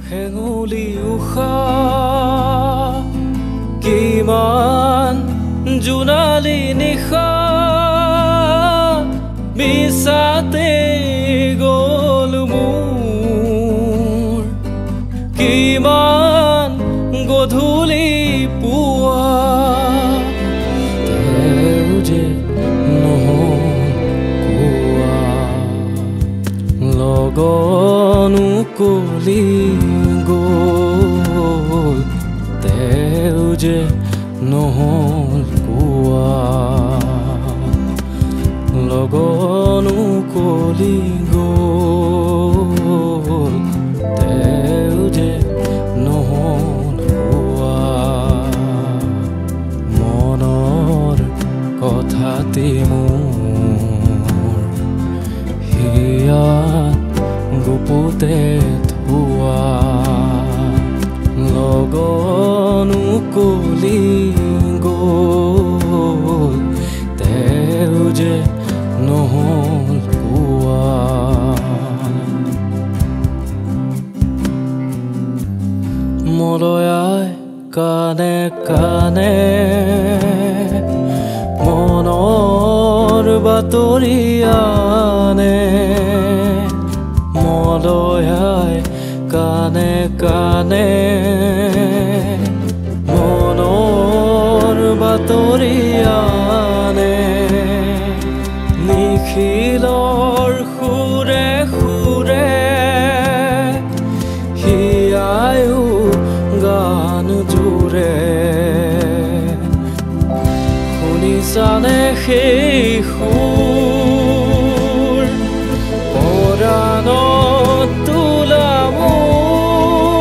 হেঙুলি উষা কিমান জোনালী নিশা মিছাতে গ'ল মোৰ কিমান গধূলি পুৱা তেও যে নহ'ল লগনো কলি গ'ল তেও যে নহ'ল কোৱা লগনো কলি গ'ল তেও যে নহ'ল কোৱা মনৰ কথাতে মোৰ হিয়াত গুপুতে থোৱা লগনো কলি গ'ল তেও যে নহ'ল কোৱা মলয়াই কানে কানে মনৰ বাতৰি আনে মলয়াই কানে কানে মনৰ বাতৰি আনে নিখিলৰ সুৰে সুৰে হিয়ায়ো গান জোৰে শুনিছানে সেই সুৰ পৰাণত তোলা মোৰ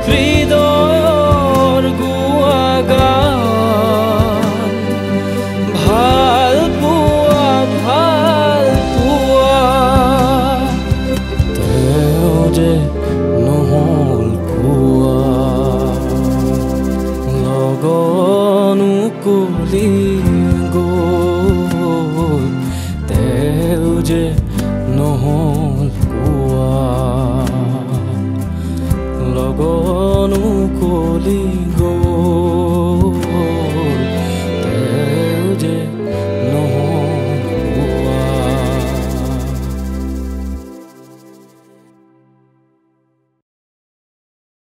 হৃদয়ৰ গোৱা গান ভাল পোৱা তেও যে নহ'ল কোৱা লগনো কলি গ'ল তেও যে